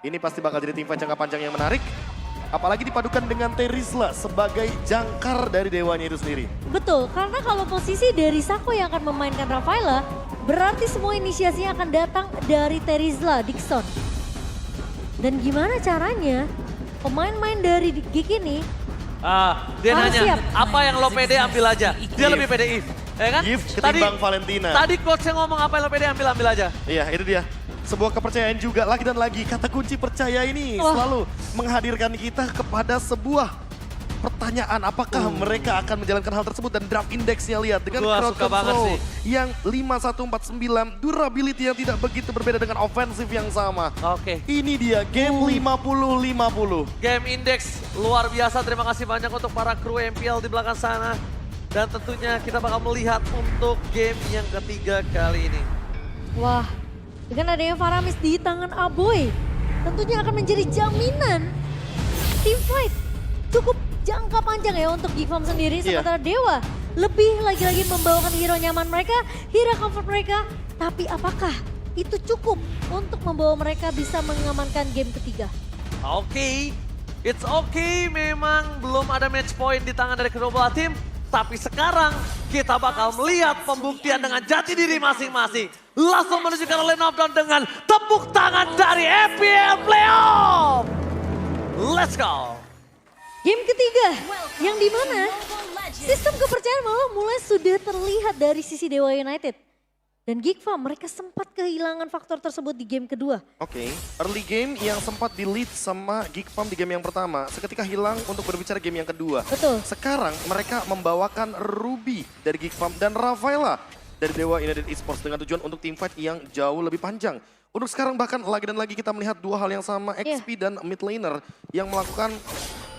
Ini pasti bakal jadi teamfight jangka panjang yang menarik. Apalagi dipadukan dengan Terizla sebagai jangkar dari dewanya itu sendiri. Betul, karena kalau posisi dari Sako yang akan memainkan Rafaela, berarti semua inisiasinya akan datang dari Terizla, Dixon. Dan gimana caranya pemain-pemain dari Geek ini Dia harus nanya, siap. apa yang lo pede ambil aja. Dia lebih pede Eve, ya kan? Eve ketimbang Valentina. Tadi coach yang ngomong apa yang lo pede ambil aja. Iya, itu dia. Sebuah kepercayaan juga lagi dan lagi. Kata kunci percaya ini selalu menghadirkan kita kepada sebuah pertanyaan. Apakah mereka akan menjalankan hal tersebut dan draft indexnya lihat dengan Gua crowd suka banget control sih. yang 5149, durability yang tidak begitu berbeda dengan offensive yang sama. Oke. Ini dia game 50-50. Game Index luar biasa. Terima kasih banyak untuk para kru MPL di belakang sana. Dan tentunya kita bakal melihat untuk game yang ketiga kali ini. Wah, dengan adanya Faramis di tangan Aboy, tentunya akan menjadi jaminan teamfight cukup jangka panjang ya untuk Geek Farm sendiri. Iya. Sementara Dewa lebih lagi-lagi membawakan hero nyaman mereka, hero comfort mereka. Tapi apakah itu cukup untuk membawa mereka bisa mengamankan game ketiga? Oke, it's okay, memang belum ada match point di tangan dari kedua belah tim. Tapi sekarang kita bakal melihat pembuktian dengan jati diri masing-masing. Langsung menuju ke line up dan dengan tepuk tangan dari FPL Playoff. Let's go. Game ketiga yang dimana sistem kepercayaan malah mulai sudah terlihat dari sisi Dewa United. Dan Geek Farm mereka sempat kehilangan faktor tersebut di game kedua. Oke, early game yang sempat di-lead sama Geek Farm di game yang pertama, seketika hilang untuk berbicara game yang kedua. Betul. Sekarang mereka membawakan Ruby dari Geek Farm dan Rafaela dari Dewa United Esports dengan tujuan untuk teamfight yang jauh lebih panjang. Untuk sekarang bahkan lagi dan lagi kita melihat dua hal yang sama, XP dan mid laner yang melakukan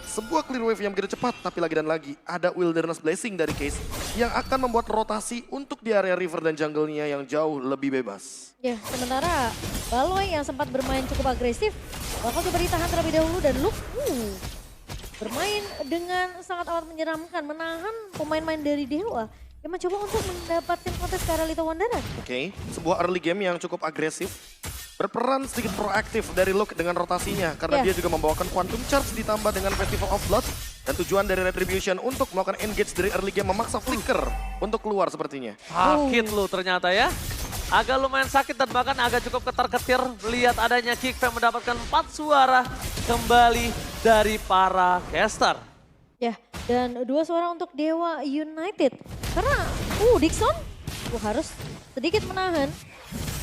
sebuah clear wave yang begitu cepat, tapi lagi dan lagi ada Wilderness Blessing dari Case yang akan membuat rotasi untuk di area river dan jungle-nya yang jauh lebih bebas. Ya, sementara Baloy yang sempat bermain cukup agresif bakal coba ditahan terlebih dahulu dan Luke bermain dengan sangat amat menyeramkan, menahan pemain-pemain dari Dewa yang mencoba untuk mendapatkan kontes ke arah Little Wanderer. Oke, sebuah early game yang cukup agresif. Berperan sedikit proaktif dari Luke dengan rotasinya karena dia juga membawakan Quantum Charge ditambah dengan Festival of Blood dan tujuan dari Retribution untuk melakukan engage dari early game memaksa Flicker untuk keluar sepertinya. Sakit lu ternyata ya. Agak lumayan sakit dan bahkan agak cukup ketar-ketir lihat adanya Geek Farm mendapatkan 4 suara kembali dari para caster. Ya, dan 2 suara untuk Dewa United. Karena Dixon harus sedikit menahan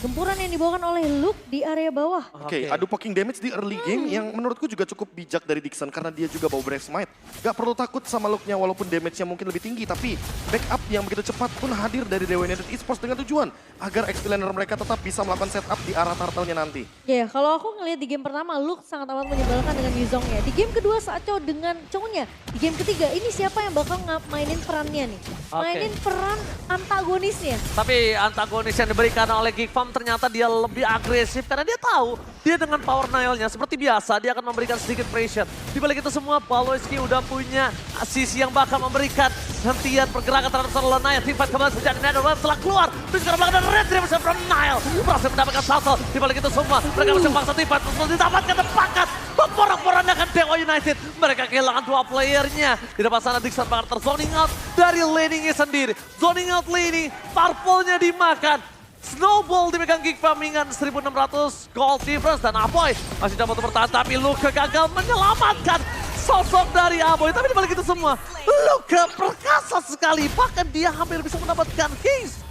gempuran yang dibawakan oleh Luke di area bawah. Oke, adu poking damage di early game yang menurutku juga cukup bijak dari Dixon karena dia juga bawa Brave Smite. Gak perlu takut sama Luke-nya walaupun damage-nya mungkin lebih tinggi, tapi backup yang begitu cepat pun hadir dari Dewa United Esports dengan tujuan agar XP laner mereka tetap bisa melakukan setup di arah turtle-nya nanti. Ya, kalau aku ngelihat di game pertama Luke sangat amat menyebalkan dengan Yuzongnya. Di game kedua Sacho dengan Chongnya. Di game ketiga ini siapa yang bakal mainin perannya nih? Mainin peran antagonisnya. Tapi antagonis yang diberikan oleh Geek Farm ternyata dia lebih agresif karena dia tahu dia dengan power Nile-nya seperti biasa dia akan memberikan sedikit pressure. Di balik itu semua Pawlowski udah punya sisi yang bakal memberikan hentian pergerakan terhadap seluruh Nile. Teamfight kembali terjadi, Netherlands setelah keluar. Terus ke belakang dan Retribution from Nile berhasil mendapatkan salto. Di balik itu semua mereka masih memaksa teamfight untuk didapatkan tepakat. Memporak-porandakan Dewa United. Mereka kehilangan 2 playernya. Di depan sana Dixon bakal terzoning out dari laningnya sendiri. Zoning out laning, purple-nya dimakan. Snowball dipegang Geek Farm dengan 1600 gold difference dan Aboy masih coba untuk bertahan tapi Luke gagal menyelamatkan sosok dari Aboy. Tapi dibalik itu semua Luke perkasa sekali, bahkan dia hampir bisa mendapatkan haste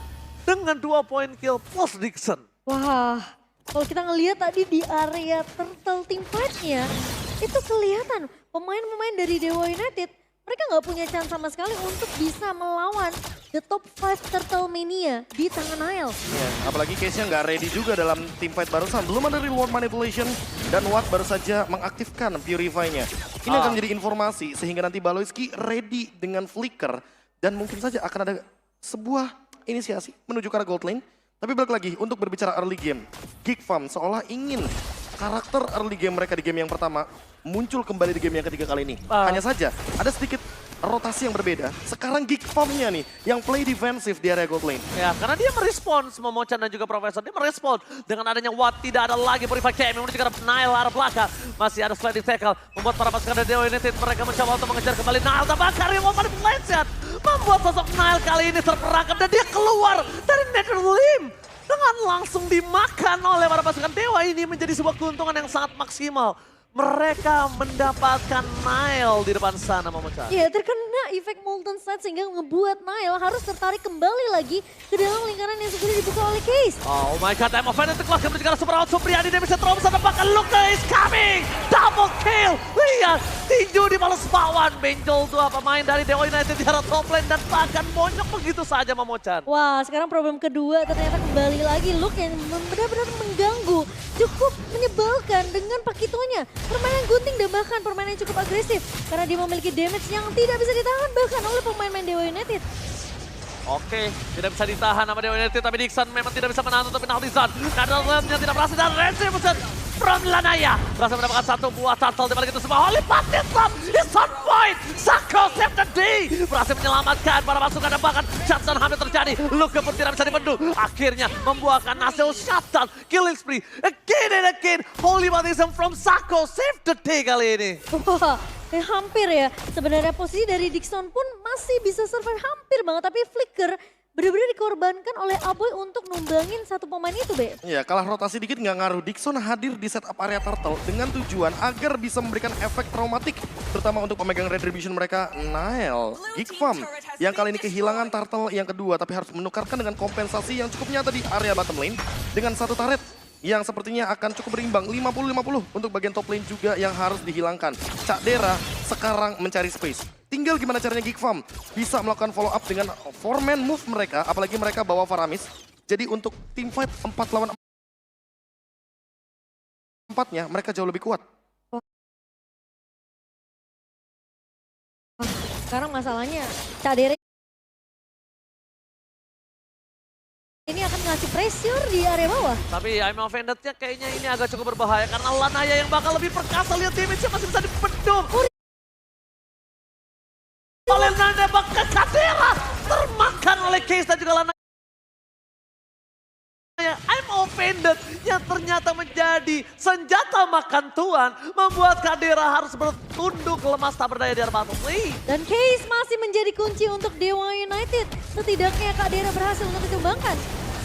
dengan 2 poin kill plus Dixon. Wah, kalau kita ngelihat tadi di area turtle team fight-nya itu kelihatan pemain-pemain dari Dewa United mereka nggak punya chance sama sekali untuk bisa melawan the top 5 Turtle Mania di tangan Nile. Ya, apalagi case-nya nggak ready juga dalam teamfight barusan. Belum ada reward manipulation dan Watt baru saja mengaktifkan Purify-nya. Ini akan menjadi informasi sehingga nanti Baloyski ready dengan Flicker. Dan mungkin saja akan ada sebuah inisiasi menuju ke arah gold lane. Tapi balik lagi untuk berbicara early game. Geek Farm seolah ingin karakter early game mereka di game yang pertama muncul kembali di game yang ketiga kali ini. Hanya saja ada sedikit rotasi yang berbeda. Sekarang Geek Farm-nya nih yang play defensif di area gold lane. Ya, karena dia merespons Momochan dan juga Profesor. Dia merespons dengan adanya Watt, tidak ada lagi Purify KM menuju ke arah Nile arah belakang. Masih ada sliding tackle, membuat para pasukan dari Dewa United mereka mencoba untuk mengejar kembali Nile. Terbakar yang mau manipulation, membuat sosok Nile kali ini terperangkap dan dia keluar dari Nether Limb. Dengan langsung dimakan oleh para pasukan Dewa ini menjadi sebuah keuntungan yang sangat maksimal. Mereka mendapatkan Nile di depan sana, Momochan. Ya, terkena efek Molten Side sehingga ngebuat Nile harus tertarik kembali lagi ke dalam lingkaran yang sudah dibuka oleh Case. Oh my god, time of Venom keluarkan menuju ke arah Super Out Supriyadi. Dia bisa terobos dan bahkan Luka is coming. Double kill. Lihat, tinju di balas pawan. Benjol dua pemain dari Dewa United di arah top lane dan bahkan monyok begitu saja, Momochan. Wah, sekarang problem kedua ternyata kembali lagi Luke yang benar-benar mengganggu. Cukup menyebalkan dengan Pakitonya. Permainan gunting dan bahkan permainan yang cukup agresif. Karena dia memiliki damage yang tidak bisa ditahan bahkan oleh pemain-pemain Dewa United. Oke, tidak bisa ditahan sama Dewa United, tapi Dixon memang tidak bisa menahan untuk penalti zone. Karena tidak berhasil dan Retribution from Lanaya. Berhasil mendapatkan satu buah turtle di balik itu semua. Holy Baptism is on point. Sako save the day. Berhasil menyelamatkan para pasukan dan bahkan shutdown hampir terjadi. Luka pun tidak bisa dibendung. Akhirnya membuahkan hasil shutdown. Killing spree again and again. Holy Baptism from Sako save the day kali ini. Wah, hampir ya. Sebenarnya posisi dari Dixon pun masih bisa survive hampir banget. Tapi Flicker benar-benar dikorbankan oleh Aboy untuk numbangin satu pemain itu, Be. Ya, kalah rotasi dikit nggak ngaruh. Dixon hadir di setup area turtle dengan tujuan agar bisa memberikan efek traumatik. Terutama untuk pemegang retribution mereka, Nile. Geek Farm yang kali ini kehilangan turtle yang kedua. Tapi harus menukarkan dengan kompensasi yang cukup nyata di area bottom lane. Dengan satu turret yang sepertinya akan cukup berimbang 50-50 untuk bagian top lane juga yang harus dihilangkan. Cak Dera sekarang mencari space. Tinggal gimana caranya Geek Farm bisa melakukan follow up dengan 4-man move mereka, apalagi mereka bawa Faramis. Jadi untuk team fight 4 lawan 4-nya mereka jauh lebih kuat. Sekarang masalahnya Cadere ini akan ngasih pressure di area bawah. Tapi I'm offended-nya kayaknya ini agak cukup berbahaya karena Lanaya yang bakal lebih perkasa. Lihat damage-nya masih bisa dibendung. Oleh Nanda bakal Kadera termakan oleh Case dan juga Lanaya. I'm offended yang ternyata menjadi senjata makan tuan membuat Kadera harus bertunduk lemas tak berdaya di area bottom lane. Dan Case masih menjadi kunci untuk Dewa United. Setidaknya Kadera berhasil untuk ditumbangkan.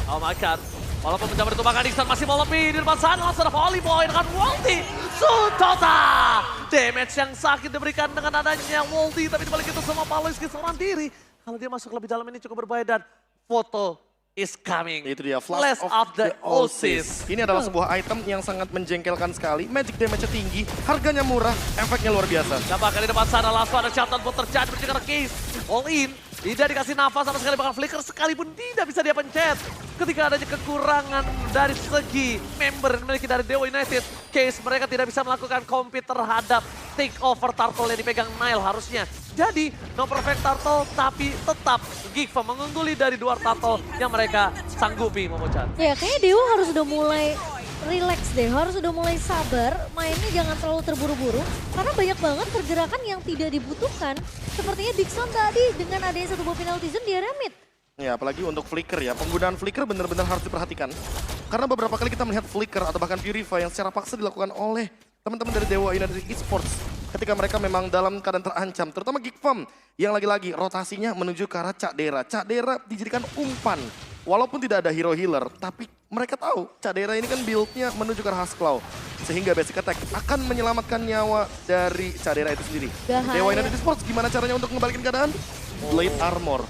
Oh my god. Walaupun mencoba ditumbangkan, Dixon masih mau lebih di depan sana. Langsung ada Volley Boy dengan Wolti. Sutota. Damage yang sakit diberikan dengan adanya Wolti. Tapi dibalik itu semua Paloiski seorang diri. Kalau dia masuk lebih dalam ini cukup berbahaya dan foto is coming. Itu dia, Flash of the Oasis. Ini adalah sebuah item yang sangat menjengkelkan sekali. Magic damage-nya tinggi, harganya murah, efeknya luar biasa. Dapatkan di depan sana, langsung ada shutdown pun terjadi. Mencegah Case, all in. Tidak dikasih nafas sama sekali, bahkan Flicker sekalipun tidak bisa dia pencet. Ketika adanya kekurangan dari segi member yang memiliki dari Dewa United, Case mereka tidak bisa melakukan compete terhadap take over turtle yang dipegang Nile harusnya. Jadi, no perfect turtle, tapi tetap Geek Farm mengungguli dari dua turtle yang mereka sanggupi, Momochan. Ya, kayaknya Dewa harus udah mulai relax deh, harus udah mulai sabar, mainnya jangan terlalu terburu-buru. Karena banyak banget pergerakan yang tidak dibutuhkan. Sepertinya Dixon tadi dengan adanya satu buah penalty zone di area mid. Ya, apalagi untuk Flicker ya, penggunaan Flicker benar-benar harus diperhatikan. Karena beberapa kali kita melihat Flicker atau bahkan Purify yang secara paksa dilakukan oleh teman-teman dari Dewa United Esports. Ketika mereka memang dalam keadaan terancam, terutama Geek Farm yang lagi-lagi rotasinya menuju ke arah Cak Dera. Cak Dera dijadikan umpan, walaupun tidak ada hero healer, tapi mereka tahu Cak Dera ini kan build-nya menuju ke arah Huskclaw. Sehingga basic attack akan menyelamatkan nyawa dari Cak Dera itu sendiri. Bahaya. Dewa United Esports gimana caranya untuk mengembalikan keadaan? Blade Armor.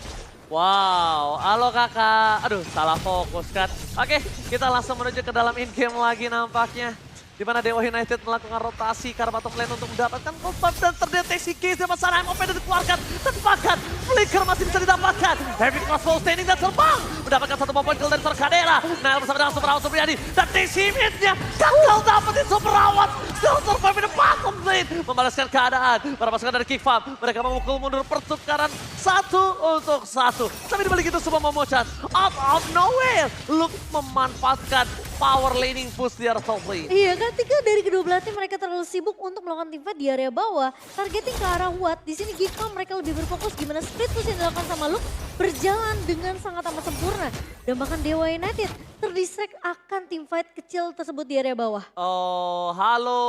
Wow, halo kakak. Aduh, salah fokus kan. Oke, kita langsung menuju ke dalam in-game lagi nampaknya. Di mana Dewa United melakukan rotasi ke arah bottom lane untuk mendapatkan confirm dan terdeteksi Case di sana. MOP dan dikeluarkan, terpakan. Flicker masih bisa didapatkan. Heavy crossbow standing dan terbang. Mendapatkan satu poin kill dari Kadera. Nile bersama dengan Super Awat Supriyadi. Dan DC mid-nya gagal dapetin Super Awat. Still survive in the bottom lane. Lane membalaskan keadaan. Para pasukan dari Geek Farm, mereka memukul mundur pertukaran 1-1. Tapi dibalik itu semua Momochan out of nowhere. Luke memanfaatkan power laning push di arah top lane. Iya, ketika dari kedua belah tim mereka terlalu sibuk untuk melakukan teamfight di area bawah, targeting ke arah Watt. Di sini Geek Farm mereka lebih berfokus gimana split push yang dilakukan sama Luke berjalan dengan sangat amat sempurna. Dan bahkan Dewa United terdistract akan teamfight kecil tersebut di area bawah. Oh, halo.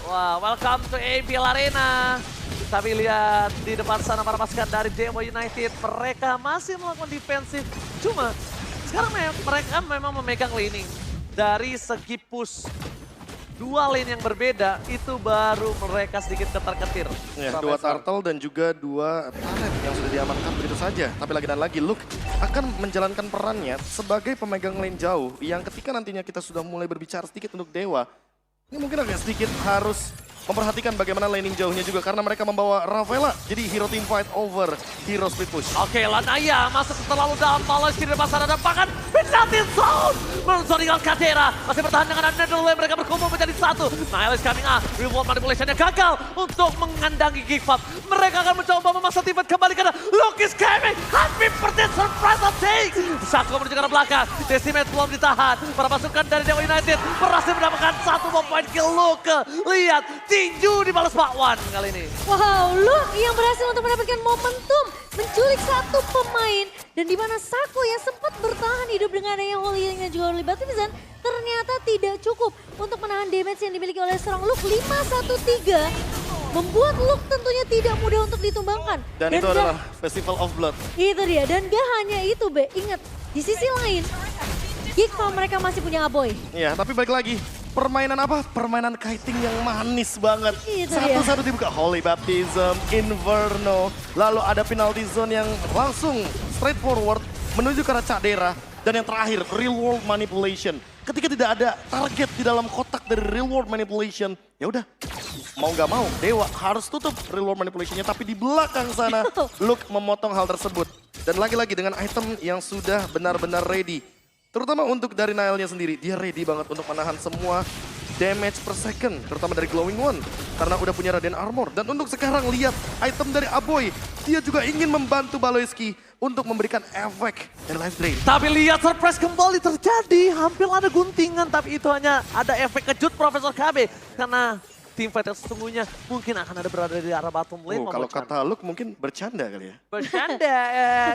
Wah, welcome to ABL Arena. Tapi lihat di depan sana para pasukan dari Dewa United, mereka masih melakukan defensif. Cuma sekarang mereka memang memegang laning. Dari segi push, dua lane yang berbeda itu baru mereka sedikit ketar-ketir. Ya, dua turtle dan juga dua turret yang sudah diamankan begitu saja. Tapi lagi dan lagi Luke akan menjalankan perannya sebagai pemegang lane jauh yang ketika nantinya kita sudah mulai berbicara sedikit untuk Dewa, ini mungkin agak sedikit harus memperhatikan bagaimana laning jauhnya juga karena mereka membawa Rafaela jadi hero team fight over hero split push. Oke, Lanaya masuk terlalu dalam, malah di depan sana dan bahkan penalty zone. Menzonikan Katera, masih bertahan dengan Netherlands, mereka berkumpul menjadi satu. Nihil is coming up, reward manipulationnya gagal untuk mengandangi Geek Farm. Mereka akan mencoba memasang teamfight kembali karena Luke is coming, happy birthday surprise attack. Sako menuju ke arah belakang, Decimate belum ditahan. Para pasukan dari Dewa United berhasil mendapatkan satu point kill Luke. Lihat, tinju dibalas bakwan kali ini. Wow, Luke yang berhasil untuk mendapatkan momentum menculik satu pemain. Dan di mana Sako yang sempat bertahan hidup dengan adanya Holy Healing dan juga Holy Baptism ternyata tidak cukup untuk menahan damage yang dimiliki oleh seorang Luke 5-1-3. Membuat Luke tentunya tidak mudah untuk ditumbangkan. Dan itu adalah Festival of Blood. Itu dia, dan gak hanya itu Be, ingat di sisi lain Geek Farm mereka masih punya Aboy. Iya, tapi balik lagi. Permainan apa? Permainan kiting yang manis banget. Itu Satu-satu dibuka. Holy Baptism, Inferno. Lalu ada penalty zone yang langsung straightforward menuju ke arah Cadera. Dan yang terakhir, real world manipulation. Ketika tidak ada target di dalam kotak dari real world manipulation, ya udah mau nggak mau Dewa harus tutup real world manipulationnya. Tapi di belakang sana, Luke memotong hal tersebut. Dan lagi-lagi dengan item yang sudah benar-benar ready. Terutama untuk dari Nile-nya sendiri, dia ready banget untuk menahan semua damage per second, terutama dari Glowing One. Karena udah punya Radiant Armor. Dan untuk sekarang lihat item dari Aboy, dia juga ingin membantu Baloyski untuk memberikan efek dari life drain. Tapi lihat surprise kembali terjadi, hampir ada guntingan tapi itu hanya ada efek kejut Profesor KB. Karena teamfight yang sesungguhnya mungkin akan ada berada di arah bottom lane. Kalau kata Luke mungkin bercanda kali ya. Bercanda,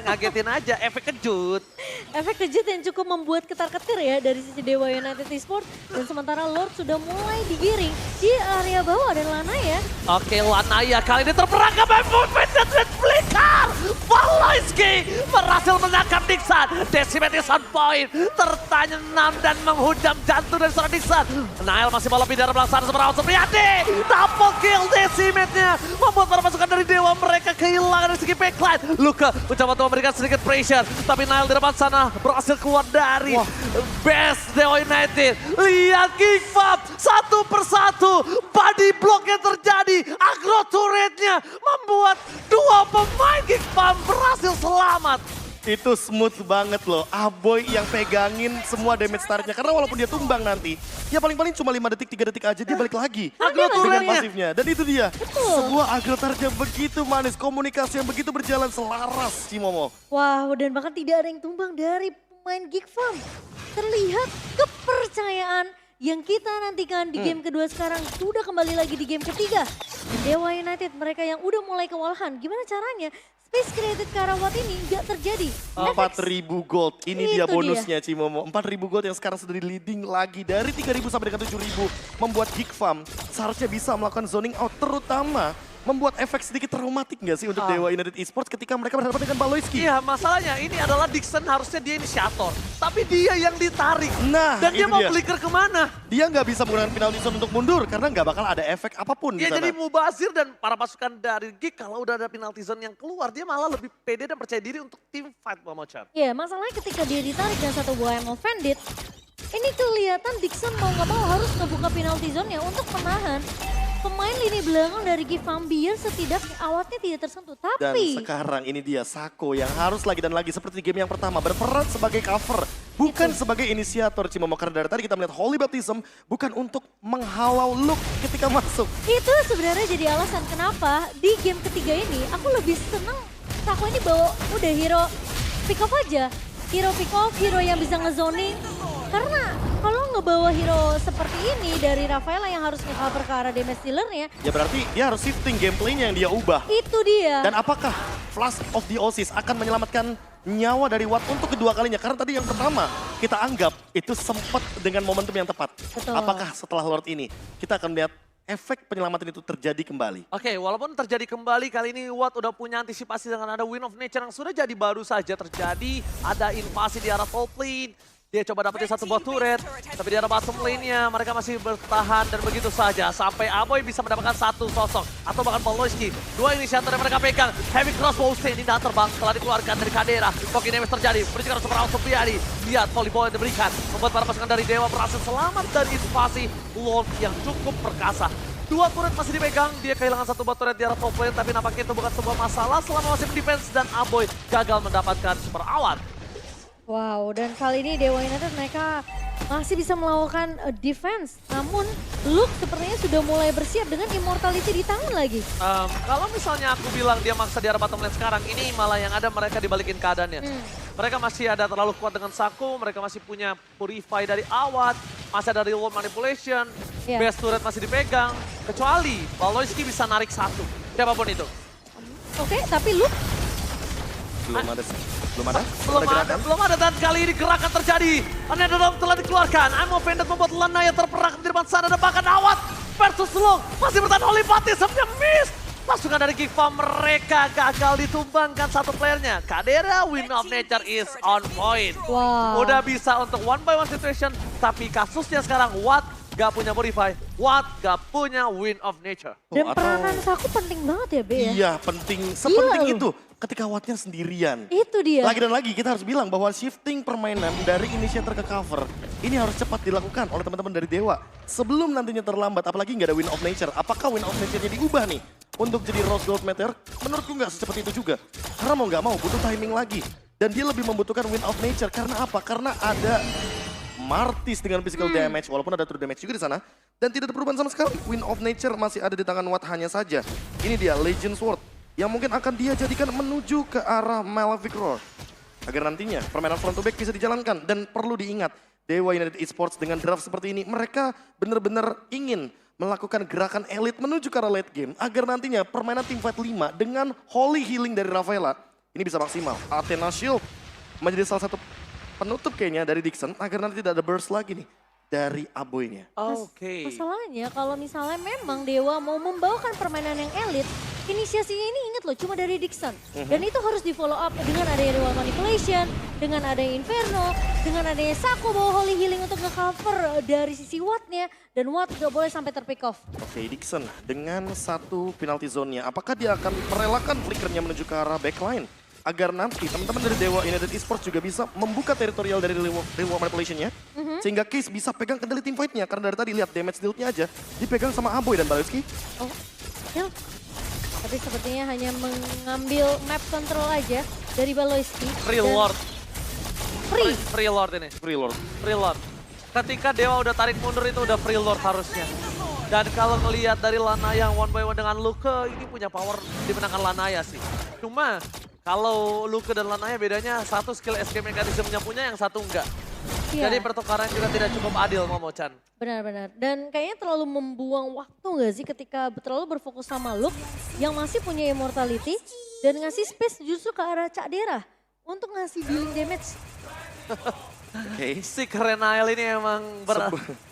ngagetin aja, efek kejut. Efek kejut yang cukup membuat ketar-ketir ya dari sisi Dewa United Esports. Dan sementara Lord sudah mulai digiring di area bawah dan Lanaya. Oke, Lanaya kali ini terperangkap by movement dan flicker. Baloyski berhasil menangkap Dixon. Decimate is on point. Tertanam dan menghujam jantung dari seorang Dixon. Nile masih balap di daerah belakang seberapa Supriyadi. Double kill Decimate-nya. Membuat para pasukan dari Dewa mereka kehilangan dari segi backline. Luka mencoba untuk memberikan sedikit pressure. Tapi Nile di depan sana berhasil keluar dari best Dewa United. Lihat Geek Farm satu persatu. Body block yang terjadi. Agro turretnya membuat dua pemain Geek Farm berhasil selamat. Itu smooth banget loh. Aboy yang pegangin semua damage startnya. Karena walaupun dia tumbang nanti, ya paling-paling cuma 5 detik, 3 detik aja dia balik lagi. Agro Dengan turretnya. pasifnya. Dan itu dia. Sebuah agro turret yang begitu manis. Komunikasi yang begitu berjalan selaras, Cimomo. Wow, dan bahkan tidak ada yang tumbang dari pemain Geek Farm. Terlihat kepercayaan yang kita nantikan di game kedua sekarang sudah kembali lagi di game ketiga. Dan Dewa United mereka yang udah mulai kewalahan. Gimana caranya? Space created ke arah Watt ini nggak terjadi. 4.000 gold, ini dia Itu bonusnya Cimomo. 4.000 gold yang sekarang sudah di leading lagi dari 3.000 sampai dengan 7.000. Membuat Geek Farm seharusnya bisa melakukan zoning out, terutama membuat efek sedikit traumatik nggak sih untuk Dewa United Esports ketika mereka berhadapan dengan Baloyski? Iya, masalahnya ini adalah Dixon harusnya dia inisiator. Tapi dia yang ditarik. Nah, Dan dia itu mau dia. flicker kemana? Dia nggak bisa menggunakan penalty zone untuk mundur karena nggak bakal ada efek apapun di Dia sana. jadi mubazir dan para pasukan dari Geek kalau udah ada penalty zone yang keluar, dia malah lebih pede dan percaya diri untuk team fight Momochan. Ya, masalahnya ketika dia ditarik dan satu buah Emerald Bandit, ini kelihatan Dixon mau nggak mau harus ngebuka penalty zone-nya untuk menahan pemain lini belakang dari Gifam biar setidaknya awatnya tidak tersentuh. Dan Tapi sekarang ini dia Sako yang harus lagi dan lagi seperti di game yang pertama berperan sebagai cover. Bukan sebagai inisiator Cimomo, karena dari tadi kita melihat Holy Baptism bukan untuk menghalau Luke ketika masuk. itu sebenarnya jadi alasan kenapa di game ketiga ini aku lebih seneng Sako ini bawa udah hero pick off aja. Hero pick off, hero yang bisa ngezoning. Karena kalau ngebawa hero seperti ini dari Rafaela yang harus nge-cover ke arah damage dealer-nya, Ya berarti dia harus shifting gameplaynya yang dia ubah. itu dia. Dan apakah Flash of the Oasis akan menyelamatkan nyawa dari Watt untuk kedua kalinya? Karena tadi yang pertama kita anggap itu sempat dengan momentum yang tepat. Betul. Apakah setelah Lord ini kita akan lihat efek penyelamatan itu terjadi kembali? Oke, walaupun terjadi kembali, kali ini Watt udah punya antisipasi dengan ada Wind of Nature yang sudah jadi baru saja terjadi. Ada invasi di arah top lane. Dia coba dapetin satu buah turret, tapi di arah bottom lane-nya mereka masih bertahan dan begitu saja. Sampai Aboy bisa mendapatkan satu sosok, atau bahkan Poloski. Dua inisiator yang mereka pegang, Heavy Crossbow ini dan terbang setelah dikeluarkan dari Kadera. Poki damage terjadi, percikan super out Supriyadi. Lihat volleyball yang diberikan, membuat para pasukan dari Dewa berhasil selamat dari invasi Lord yang cukup perkasa. Dua turret masih dipegang, dia kehilangan satu buah turret di arah top lane, tapi nampaknya itu bukan sebuah masalah selama masih defense dan Aboy gagal mendapatkan super awat. Wow, dan kali ini Dewa United mereka masih bisa melakukan defense. Namun Luke sepertinya sudah mulai bersiap dengan immortality di tangan lagi. Kalau misalnya aku bilang dia maksa di arah bottom lane sekarang, ini malah yang ada mereka dibalikin keadaannya. Mereka masih ada terlalu kuat dengan Sako, mereka masih punya Purify dari Awat, masih ada Real World Manipulation, Iya. Best Turret masih dipegang, kecuali Paloyski bisa narik satu, siapapun itu. Oke, tapi Luke Belum ada sih. Belum ada? gerakan? Belum ada, dan kali ini gerakan terjadi. Another telah dikeluarkan, Amo Vendet membuat Lana yang terperangkap di depan sana, dan bahkan Awat versus Long, masih bertahan Holy Baptism-nya miss. Pasukan dari Gifam mereka gagal ditumbangkan satu playernya. Kadera, Wind of Nature is on point. wow. Udah bisa untuk one by one situation, tapi kasusnya sekarang Watt gak punya Purify, Watt gak punya Wind of Nature. Dan atau- peranan Sako penting banget ya, Be ya? Iya, penting. Sepenting Gila itu ketika Wattnya sendirian. Itu dia. Lagi dan lagi kita harus bilang bahwa shifting permainan dari initiator ke cover ini harus cepat dilakukan oleh teman-teman dari Dewa. Sebelum nantinya terlambat, apalagi nggak ada Wind of Nature. Apakah Wind of Nature-nya diubah nih untuk jadi Rose Gold Meteor? Menurutku nggak secepat itu juga. Karena mau nggak mau butuh timing lagi. Dan dia lebih membutuhkan Wind of Nature. Karena apa? Karena ada Martis dengan physical damage, walaupun ada true damage juga di sana. Dan tidak ada perubahan sama sekali. Wind of Nature masih ada di tangan Watt hanya saja. Ini dia Legend Sword yang mungkin akan dia jadikan menuju ke arah Malefic Roar. Agar nantinya permainan front to back bisa dijalankan. Dan perlu diingat, Dewa United Esports dengan draft seperti ini, mereka benar-benar ingin melakukan gerakan elit menuju ke arah late game. Agar nantinya permainan Teamfight 5 dengan Holy Healing dari Rafaela, ini bisa maksimal. Athena Shield menjadi salah satu penutup kayaknya dari Dixon, agar nanti tidak ada burst lagi nih dari Aboy-nya. Oke. Masalahnya kalau misalnya memang Dewa mau membawakan permainan yang elit, inisiasinya ini ingat loh cuma dari Dixon. Dan itu harus di follow up dengan adanya Ritual Manipulation, dengan adanya Inferno, dengan adanya Sako bawa Holy Healing untuk nge-cover dari sisi Watt-nya. Dan Watt gak boleh sampai terpick off. Oke, Dixon dengan satu penalty zone-nya, apakah dia akan merelakan flickernya menuju ke arah backline? Agar nanti teman-teman dari Dewa United Esports juga bisa membuka teritorial dari Reward Manipulation-nya. Sehingga Case bisa pegang kendali team fight-nya. Karena dari tadi lihat damage deal-nya aja dipegang sama Aboy dan Balewski. Oh, Hill. Tapi sepertinya hanya mengambil map control aja dari Baloyski. Free Dan Lord, Free. Free Lord ini. Free Lord. Free Lord. Ketika Dewa udah tarik mundur itu udah Free Lord harusnya. Dan kalau ngelihat dari Lanaya yang one by one dengan Luke, ini punya power dimenangkan Lanaya sih. Cuma kalau Luke dan Lanaya bedanya satu skill escape mechanism-nya punya, yang satu enggak. Iya. Jadi pertukaran juga tidak cukup adil, Momo-chan. Benar-benar. Dan kayaknya terlalu membuang waktu gak sih ketika terlalu berfokus sama Luke yang masih punya immortality dan ngasih space justru ke arah Cak Dera untuk ngasih dealing damage. Oke. Si Kerenail ini emang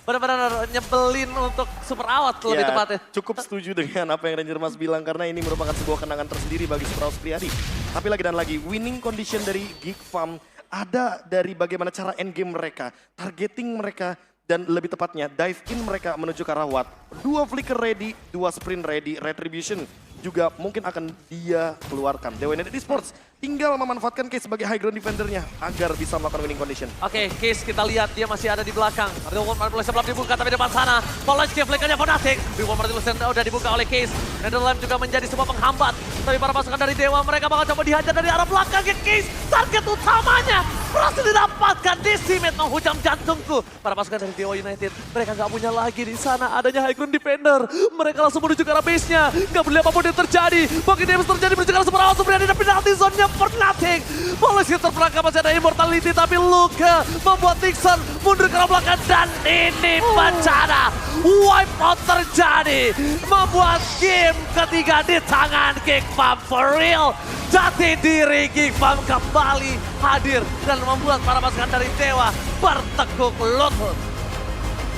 benar-benar nyebelin untuk super awat lebih tepatnya. Cukup setuju dengan apa yang Ranger Mas bilang karena ini merupakan sebuah kenangan tersendiri bagi Super Supriyadi. Tapi lagi dan lagi, winning condition dari Geek Farm ada dari bagaimana cara endgame mereka, targeting mereka, dan lebih tepatnya dive in mereka menuju ke arah Watt. 2 flicker ready, 2 sprint ready, retribution juga mungkin akan dia keluarkan. Dewa United Esports tinggal memanfaatkan Case sebagai high ground defendernya agar bisa melakukan winning condition. Oke, Case kita lihat dia masih ada di belakang. Reward Manipulation belum dibuka tapi depan sana. Knowledge Cave flickernya Fnatic. Reward Manipulation udah dibuka oleh Case. Netherlands juga menjadi sebuah penghambat. Tapi para pasukan dari Dewa mereka bakal coba dihajar dari arah belakang ke Case. Target utamanya berhasil didapatkan. Decimate menghujam jantungku. Para pasukan dari Dewa United mereka nggak punya lagi di sana adanya high ground defender. Mereka langsung menuju ke arah base-nya. Nggak peduli apapun yang terjadi. Bagi Davis terjadi menuju ke arah super awal. Berada di penalti zone-nya Fnatic. Polisi terperangkap masih ada immortality tapi Luka membuat Nixon mundur ke arah belakang dan ini bencana. Wipe out terjadi. Membuat game ketiga di tangan Geekfam for real. Jati diri Geekfam kembali hadir dan membuat para pasukan dari Dewa bertekuk lutut.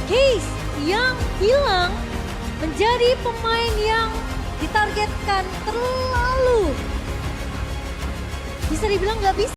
Case yang hilang menjadi pemain yang ditargetkan terlalu bisa dibilang nggak bisa.